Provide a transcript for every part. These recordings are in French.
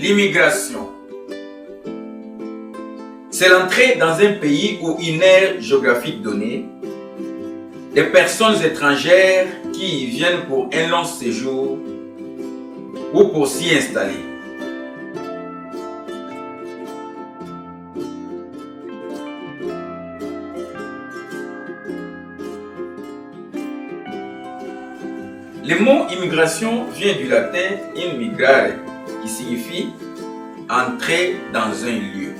L'immigration. C'est l'entrée dans un pays ou une aire géographique donnée des personnes étrangères qui y viennent pour un long séjour ou pour s'y installer. Le mot immigration vient du latin immigrare, qui signifie entrer dans un lieu.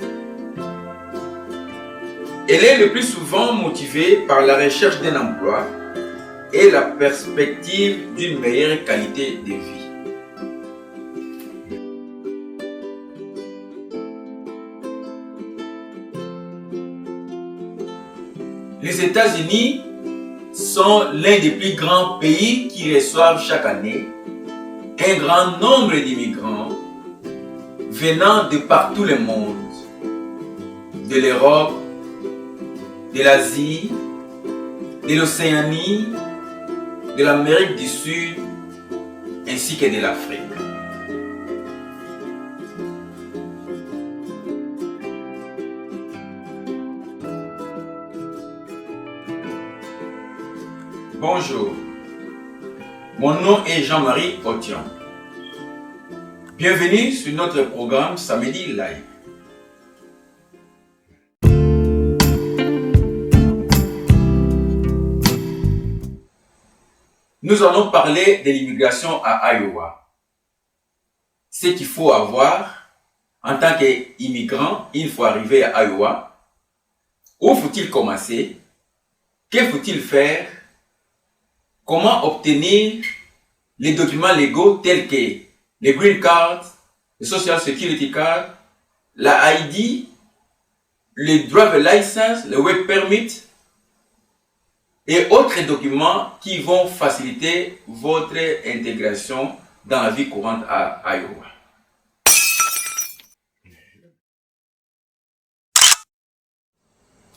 Elle est le plus souvent motivée par la recherche d'un emploi et la perspective d'une meilleure qualité de vie. Les États-Unis sont l'un des plus grands pays qui reçoivent chaque année un grand nombre d'immigrants venant de partout le monde, de l'Europe, de l'Asie, de l'Océanie, de l'Amérique du Sud, ainsi que de l'Afrique. Bonjour, mon nom est Jean-Marie Otian. Bienvenue sur notre programme Samedi Live. Nous allons parler de l'immigration à Iowa. Ce qu'il faut avoir en tant qu'immigrant une fois arrivé à Iowa. Où faut-il commencer? Que faut-il faire? Comment obtenir les documents légaux tels que les Green Card, le Social Security Card, la ID, le Driver License, le Work Permit et autres documents qui vont faciliter votre intégration dans la vie courante à Iowa.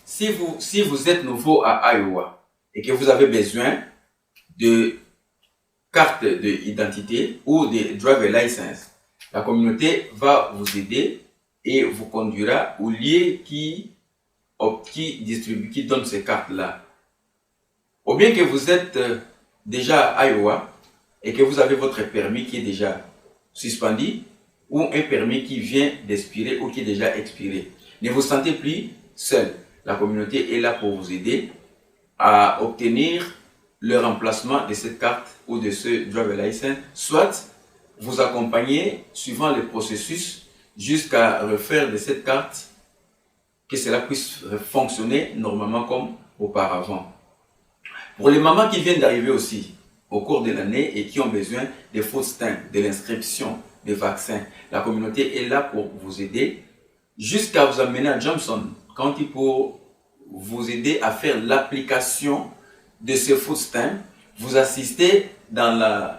Si vous êtes nouveau à Iowa et que vous avez besoin de carte d'identité ou de driver license, la communauté va vous aider et vous conduira au lieu qui donne ces cartes-là. Ou bien que vous êtes déjà à Iowa et que vous avez votre permis qui est déjà suspendu ou un permis qui vient d'expirer ou qui est déjà expiré. Ne vous sentez plus seul. La communauté est là pour vous aider à obtenir le remplacement de cette carte ou de ce driver license, soit vous accompagner suivant le processus jusqu'à refaire de cette carte que cela puisse fonctionner normalement comme auparavant. Pour les mamans qui viennent d'arriver aussi au cours de l'année et qui ont besoin des food stamps, de l'inscription, des vaccins, la communauté est là pour vous aider jusqu'à vous amener à Johnson County pour vous aider à faire l'application de ce food stamp, vous assister dans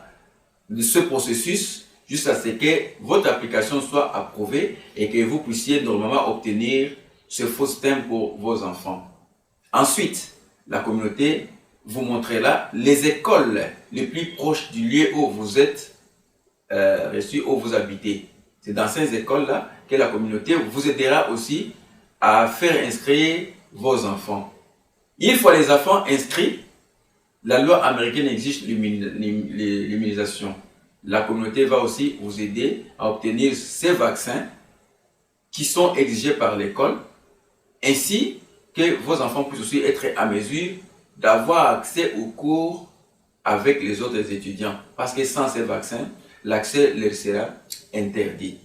ce processus jusqu'à ce que votre application soit approuvée et que vous puissiez normalement obtenir ce food stamp pour vos enfants. Ensuite, la communauté vous montrera les écoles les plus proches du lieu où vous êtes reçu, où vous habitez. C'est dans ces écoles-là que la communauté vous aidera aussi à faire inscrire vos enfants. Une fois les enfants inscrits, la loi américaine exige l'immunisation. La communauté va aussi vous aider à obtenir ces vaccins qui sont exigés par l'école, ainsi que vos enfants puissent aussi être à mesure d'avoir accès aux cours avec les autres étudiants. Parce que sans ces vaccins, l'accès leur sera interdit.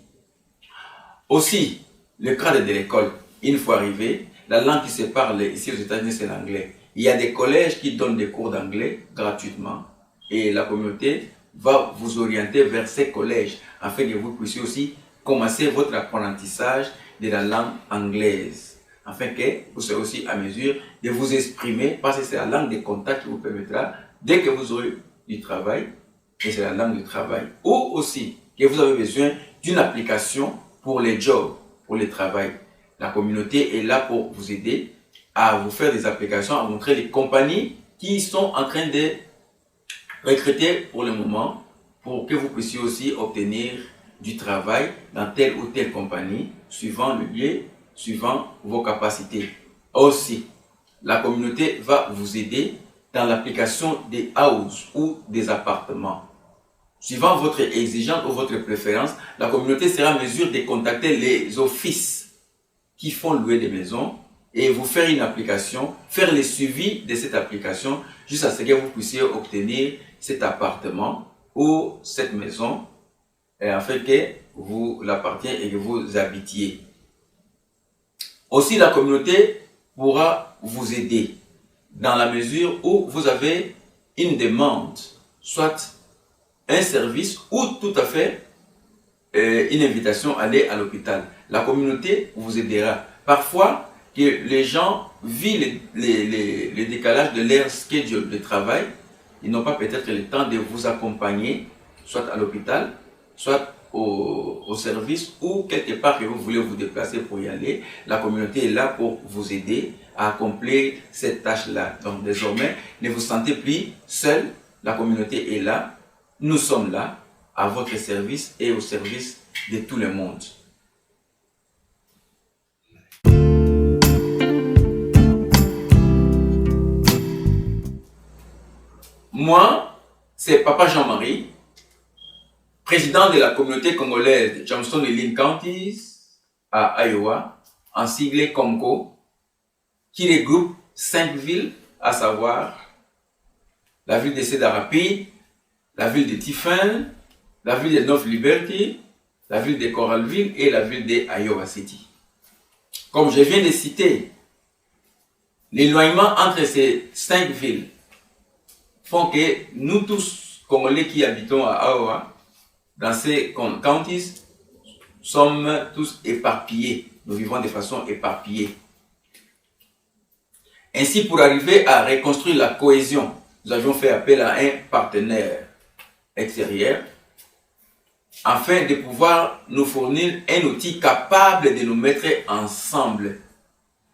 Aussi, le cadre de l'école, une fois arrivé, la langue qui se parle ici aux États-Unis, c'est l'anglais. Il y a des collèges qui donnent des cours d'anglais gratuitement et la communauté va vous orienter vers ces collèges afin que vous puissiez aussi commencer votre apprentissage de la langue anglaise, afin que vous soyez aussi à mesure de vous exprimer parce que c'est la langue de contact qui vous permettra, dès que vous aurez du travail, et c'est la langue du travail, ou aussi que vous avez besoin d'une application pour les jobs, pour le travail. La communauté est là pour vous aider à vous faire des applications, à montrer les compagnies qui sont en train de recruter pour le moment, pour que vous puissiez aussi obtenir du travail dans telle ou telle compagnie, suivant le lieu, suivant vos capacités. Aussi, la communauté va vous aider dans l'application des houses ou des appartements. Suivant votre exigence ou votre préférence, la communauté sera en mesure de contacter les offices qui font louer des maisons et vous faire une application, faire le suivi de cette application jusqu'à ce que vous puissiez obtenir cet appartement ou cette maison afin que vous l'appartienne et que vous habitiez. Aussi, la communauté pourra vous aider dans la mesure où vous avez une demande, soit un service ou tout à fait une invitation à aller à l'hôpital. La communauté vous aidera. Parfois, que les gens vivent le décalage de leur schedule de travail, ils n'ont pas peut-être le temps de vous accompagner, soit à l'hôpital, soit au service ou quelque part que vous voulez vous déplacer pour y aller. La communauté est là pour vous aider à accomplir cette tâche-là. Donc désormais, ne vous sentez plus seul. La communauté est là. Nous sommes là à votre service et au service de tout le monde. Moi, c'est Papa Jean-Marie, président de la communauté congolaise de Johnston et Linn Counties à Iowa, en sigle COMCO, qui regroupe 5 villes, à savoir la ville de Cedar Rapids, la ville de Tiffin, la ville de North Liberty, la ville de Coralville et la ville de Iowa City. Comme je viens de citer, l'éloignement entre ces 5 villes font que nous tous, Congolais qui habitons à Iowa, dans ces counties, sommes tous éparpillés. Nous vivons de façon éparpillée. Ainsi, pour arriver à reconstruire la cohésion, nous avions fait appel à un partenaire extérieur afin de pouvoir nous fournir un outil capable de nous mettre ensemble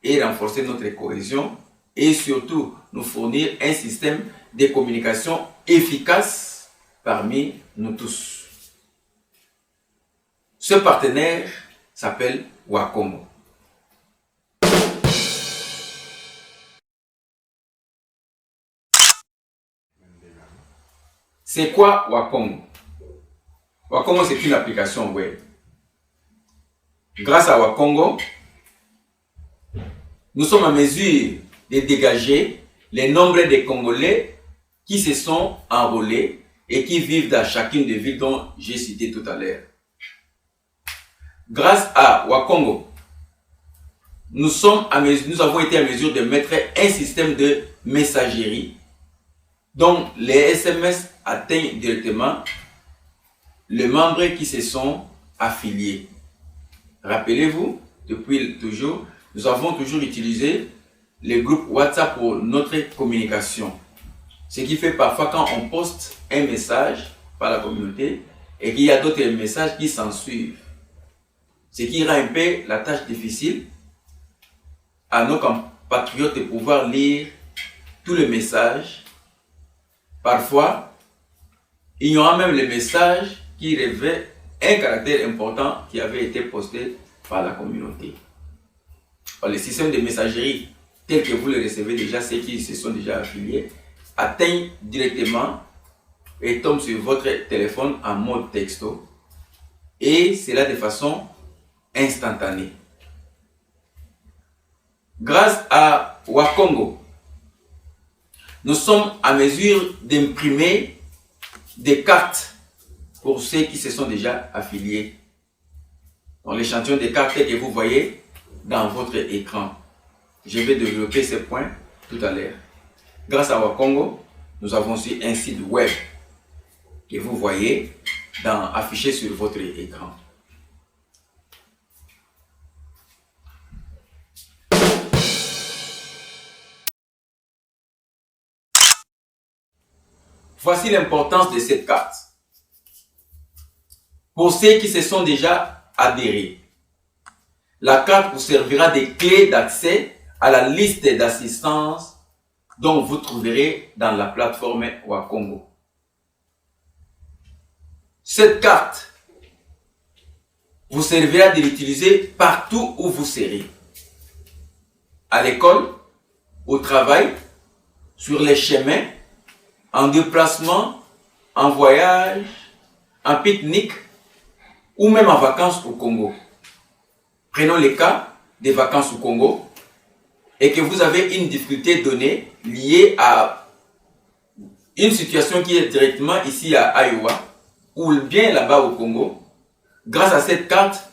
et renforcer notre cohésion et surtout nous fournir un système de communication efficace parmi nous tous. Ce partenaire s'appelle Wakongo. C'est quoi Wakongo? Wakongo, c'est une application web. Grâce à Wakongo, nous sommes en mesure de dégager les nombres de Congolais qui se sont enrôlés et qui vivent dans chacune des villes dont j'ai cité tout à l'heure. Grâce à Wakongo, nous avons été en mesure de mettre un système de messagerie dont les SMS atteignent directement les membres qui se sont affiliés. Rappelez-vous, depuis toujours, nous avons toujours utilisé les groupes WhatsApp pour notre communication. Ce qui fait parfois quand on poste un message par la communauté et qu'il y a d'autres messages qui s'en suivent. Ce qui rend un peu la tâche difficile à nos compatriotes de pouvoir lire tous les messages. Parfois, il y aura même les messages qui révèlent un caractère important qui avait été posté par la communauté. Alors, les systèmes de messagerie tels que vous les recevez déjà, ceux qui se sont déjà affiliés, atteignent directement et tombent sur votre téléphone en mode texto et cela de façon instantanée. Grâce à Wakongo, nous sommes à mesure d'imprimer des cartes pour ceux qui se sont déjà affiliés. Dans l'échantillon des cartes que vous voyez dans votre écran. Je vais développer ces points tout à l'heure. Grâce à Wakongo, nous avons aussi un site web que vous voyez affiché sur votre écran. Voici l'importance de cette carte. Pour ceux qui se sont déjà adhérés, la carte vous servira de clé d'accès à la liste d'assistance dont vous trouverez dans la plateforme Wakongo. Cette carte vous servira de l'utiliser partout où vous serez. À l'école, au travail, sur les chemins, en déplacement, en voyage, en pique-nique ou même en vacances au Congo. Prenons le cas des vacances au Congo et que vous avez une difficulté donnée liée à une situation qui est directement ici à Iowa ou bien là-bas au Congo. Grâce à cette carte,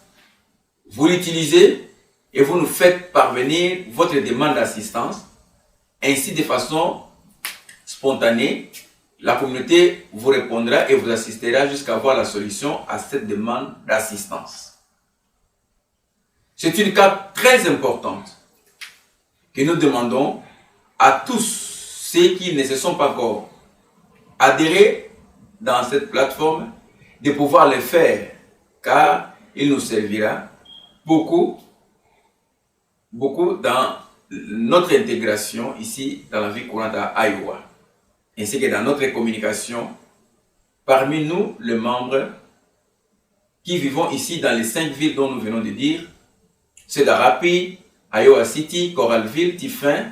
vous l'utilisez et vous nous faites parvenir votre demande d'assistance. Ainsi, de façon spontanée, la communauté vous répondra et vous assistera jusqu'à voir la solution à cette demande d'assistance. C'est une carte très importante que nous demandons à tous ceux qui ne se sont pas encore adhérés dans cette plateforme de pouvoir le faire, car il nous servira beaucoup dans notre intégration ici dans la vie courante à Iowa, ainsi que dans notre communication parmi nous, les membres qui vivons ici dans les 5 villes dont nous venons de dire, Cedar Rapids, Iowa City, Coralville, Tiffin,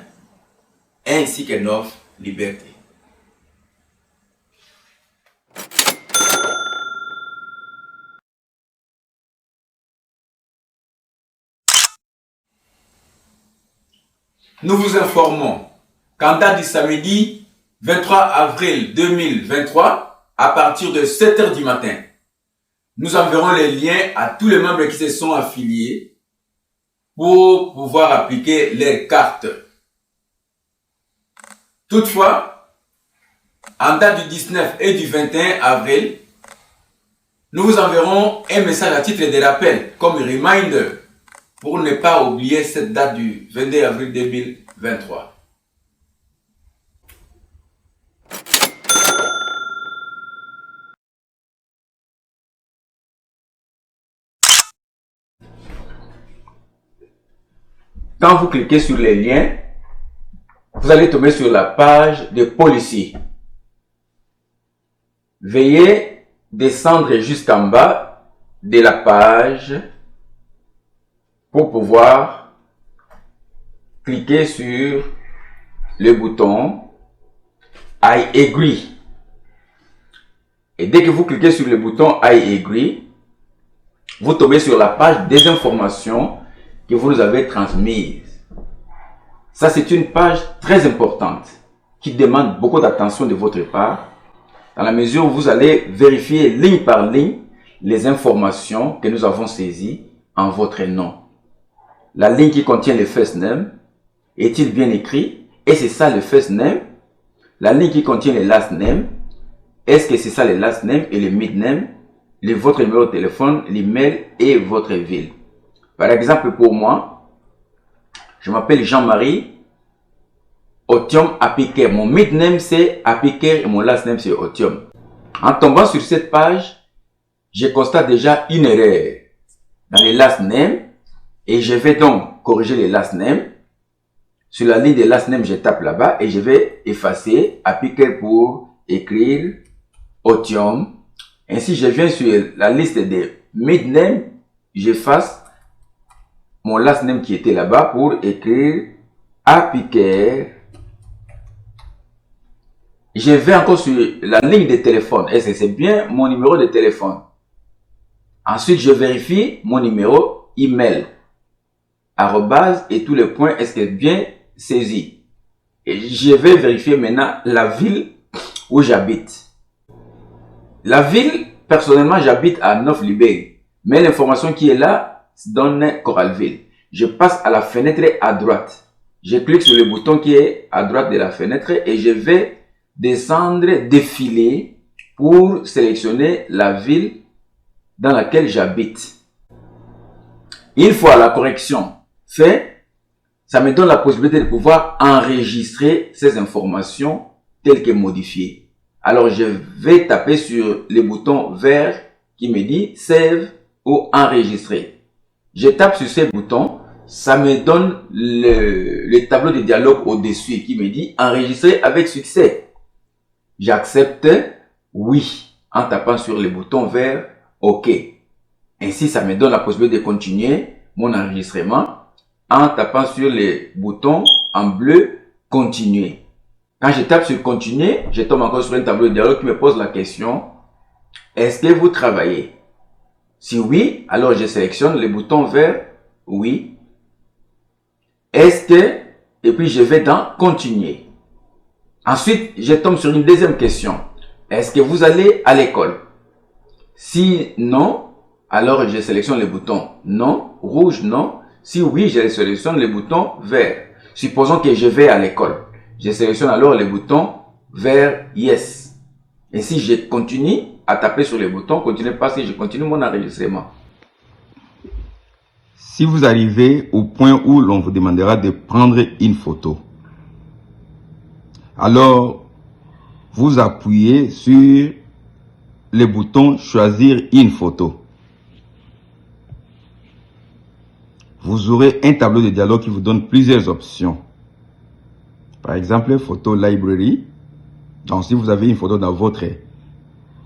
ainsi que North Liberty. Nous vous informons qu'en date du samedi 23 avril 2023, à partir de 7 h du matin, nous enverrons les liens à tous les membres qui se sont affiliés pour pouvoir appliquer les cartes. Toutefois, en date du 19 et du 21 avril, nous vous enverrons un message à titre de rappel, comme reminder, pour ne pas oublier cette date du 22 avril 2023. Quand vous cliquez sur les liens, vous allez tomber sur la page de Policy. Veuillez descendre jusqu'en bas de la page pour pouvoir cliquer sur le bouton I agree. Et dès que vous cliquez sur le bouton I agree, vous tombez sur la page des informations que vous nous avez transmises. Ça, c'est une page très importante qui demande beaucoup d'attention de votre part, dans la mesure où vous allez vérifier ligne par ligne les informations que nous avons saisies en votre nom. La ligne qui contient le first name, est-il bien écrit? Et c'est ça le first name. La ligne qui contient le last name, est-ce que c'est ça le last name et le mid name, votre numéro de téléphone, l'email et votre ville. Par exemple, pour moi, je m'appelle Jean-Marie Otium Apiker. Mon mid name c'est Apiker et mon last name c'est Otium. En tombant sur cette page, je constate déjà une erreur dans les last name. Et je vais donc corriger les last name. Sur la ligne de last name, je tape là-bas et je vais effacer Apiker pour écrire Otium. Ainsi, je viens sur la liste des mid name, j'efface mon last name qui était là-bas pour écrire Apiker. Je vais encore sur la ligne de téléphone. Est-ce que c'est bien mon numéro de téléphone? Ensuite, je vérifie mon numéro email. Arrobase et tous les points, est-ce que bien saisi? Et je vais vérifier maintenant la ville où j'habite. La ville, personnellement, j'habite à North Liberty. Mais l'information qui est là donne Coralville. Je passe à la fenêtre à droite. Je clique sur le bouton qui est à droite de la fenêtre et je vais descendre, défiler pour sélectionner la ville dans laquelle j'habite. Une fois la correction fait, ça me donne la possibilité de pouvoir enregistrer ces informations telles que modifiées. Alors, je vais taper sur le bouton vert qui me dit Save ou Enregistrer. Je tape sur ce bouton, ça me donne le tableau de dialogue au-dessus qui me dit Enregistrer avec succès. J'accepte oui en tapant sur le bouton vert OK. Ainsi, ça me donne la possibilité de continuer mon enregistrement en tapant sur les boutons en bleu « Continuer ». Quand je tape sur « Continuer », je tombe encore sur un tableau de dialogue qui me pose la question « Est-ce que vous travaillez ?» Si oui, alors je sélectionne le bouton vert « Oui ». Est-ce que, et puis je vais dans « Continuer ». Ensuite, je tombe sur une deuxième question. Est-ce que vous allez à l'école? Si non, alors je sélectionne le bouton non, rouge non. Si oui, je sélectionne le bouton vert. Supposons que je vais à l'école. Je sélectionne alors le bouton vert yes. Et si je continue à taper sur le bouton, continuez parce que je continue mon enregistrement. Si vous arrivez au point où l'on vous demandera de prendre une photo, alors vous appuyez sur le bouton choisir une photo. Vous aurez un tableau de dialogue qui vous donne plusieurs options. Par exemple, photo library. Donc, si vous avez une photo dans votre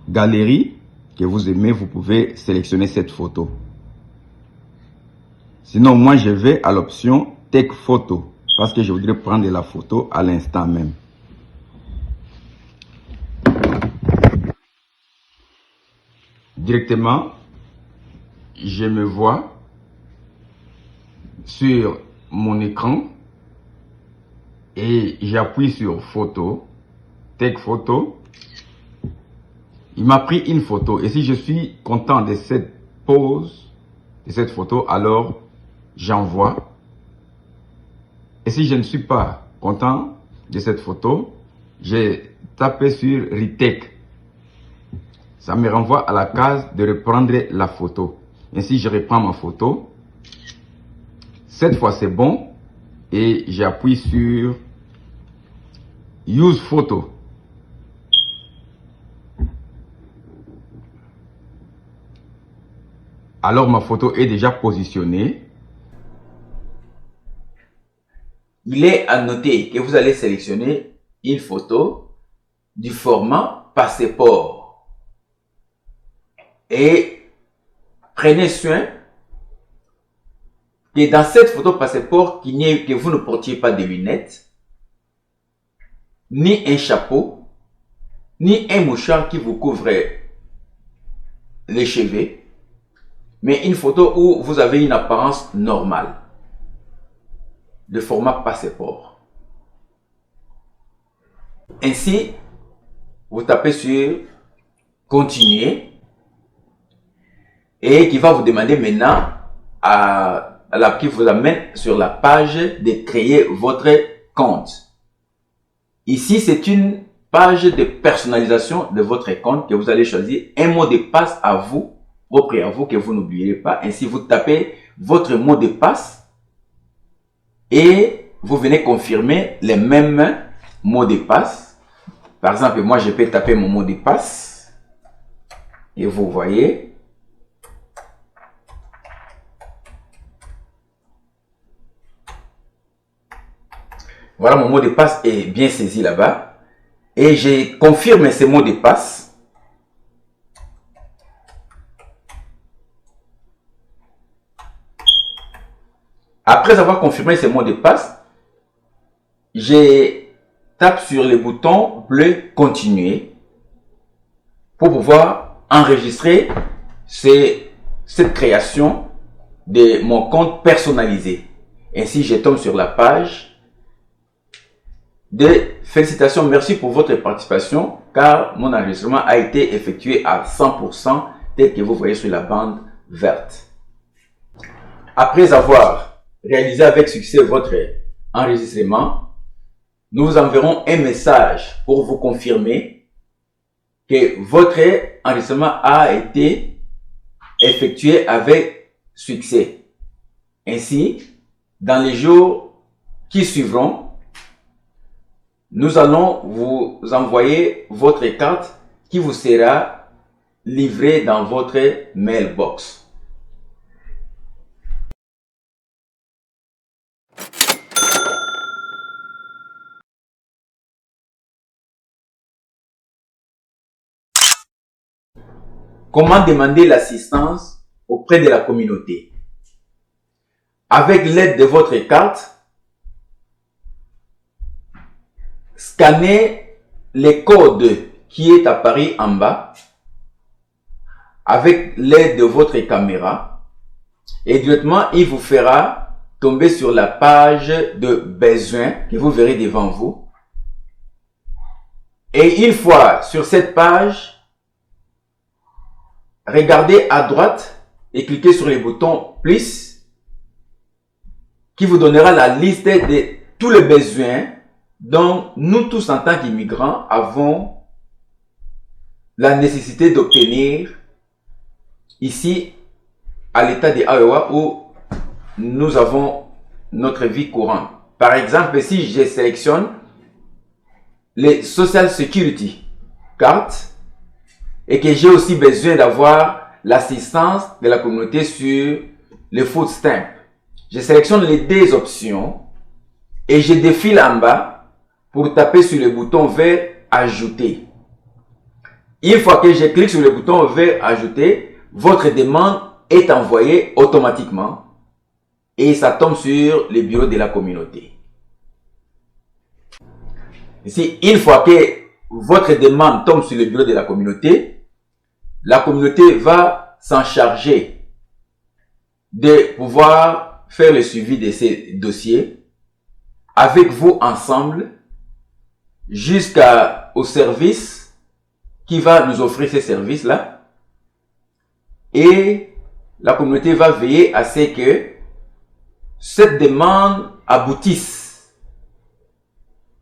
galerie que vous aimez, vous pouvez sélectionner cette photo. Sinon, moi, je vais à l'option take photo parce que je voudrais prendre la photo à l'instant même. Directement, je me vois sur mon écran et j'appuie sur photo, take photo. Il m'a pris une photo et si je suis content de cette pose, de cette photo, alors j'envoie. Et si je ne suis pas content de cette photo, j'ai tapé sur retake. Ça me renvoie à la case de reprendre la photo. Ainsi, je reprends ma photo. Cette fois, c'est bon. Et j'appuie sur Use Photo. Alors, ma photo est déjà positionnée. Il est à noter que vous allez sélectionner une photo du format passeport. Et prenez soin que dans cette photo passeport, que vous ne portiez pas de lunettes, ni un chapeau, ni un mouchoir qui vous couvre les cheveux, mais une photo où vous avez une apparence normale, de format passeport. Ainsi, vous tapez sur continuer et qui va vous demander maintenant qui vous amène sur la page de créer votre compte. Ici, c'est une page de personnalisation de votre compte que vous allez choisir un mot de passe à vous, propre à vous, que vous n'oublierez pas. Ainsi, vous tapez votre mot de passe et vous venez confirmer les mêmes mots de passe. Par exemple, moi, je peux taper mon mot de passe et vous voyez. Voilà, mon mot de passe est bien saisi là-bas. Et je confirme ces mots de passe. Après avoir confirmé ces mots de passe, je tape sur le bouton bleu continuer pour pouvoir enregistrer cette création de mon compte personnalisé. Ainsi, je tombe sur la page de félicitations, merci pour votre participation car mon enregistrement a été effectué à 100% tel que vous voyez sur la bande verte. Après avoir réalisé avec succès votre enregistrement, nous vous enverrons un message pour vous confirmer que votre enregistrement a été effectué avec succès. Ainsi, dans les jours qui suivront, nous allons vous envoyer votre carte qui vous sera livrée dans votre mailbox. Comment demander l'assistance auprès de la communauté. Avec l'aide de votre carte, scannez les codes qui est apparu en bas avec l'aide de votre caméra et directement il vous fera tomber sur la page de besoin que vous verrez devant vous. Et une fois sur cette page, regardez à droite et cliquez sur le bouton plus qui vous donnera la liste de tous les besoins dont nous tous en tant qu'immigrants avons la nécessité d'obtenir ici à l'état de Iowa où nous avons notre vie courante. Par exemple, si je sélectionne les Social Security Cards et que j'ai aussi besoin d'avoir l'assistance de la communauté sur le food stamp, je sélectionne les deux options et je défile en bas pour taper sur le bouton vert ajouter. Une fois que je clique sur le bouton vert ajouter, votre demande est envoyée automatiquement et ça tombe sur le bureau de la communauté. Ici, une fois que votre demande tombe sur le bureau de la communauté va s'en charger de pouvoir faire le suivi de ces dossiers avec vous ensemble jusqu'au service qui va nous offrir ces services-là. Et la communauté va veiller à ce que cette demande aboutisse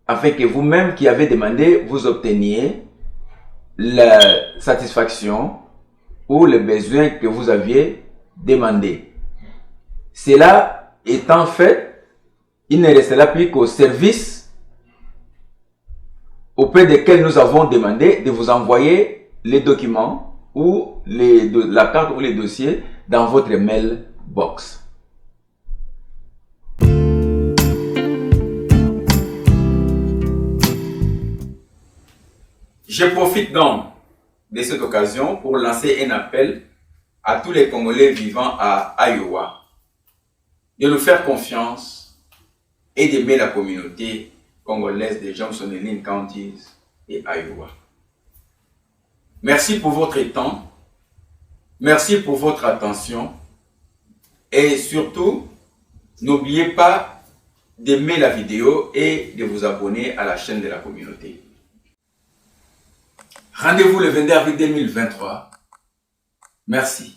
afin que vous-même qui avez demandé, vous obteniez la satisfaction ou le besoin que vous aviez demandé. Cela étant fait, il ne restera plus qu'au service auprès desquels nous avons demandé de vous envoyer les documents ou la carte ou les dossiers dans votre mailbox. Je profite donc de cette occasion pour lancer un appel à tous les Congolais vivant à Iowa de nous faire confiance et d'aimer la communauté congolaise de Johnson et Linn Counties et Iowa. Merci pour votre temps, merci pour votre attention et surtout, n'oubliez pas d'aimer la vidéo et de vous abonner à la chaîne de la communauté. Rendez-vous le 22 avril 2023. Merci.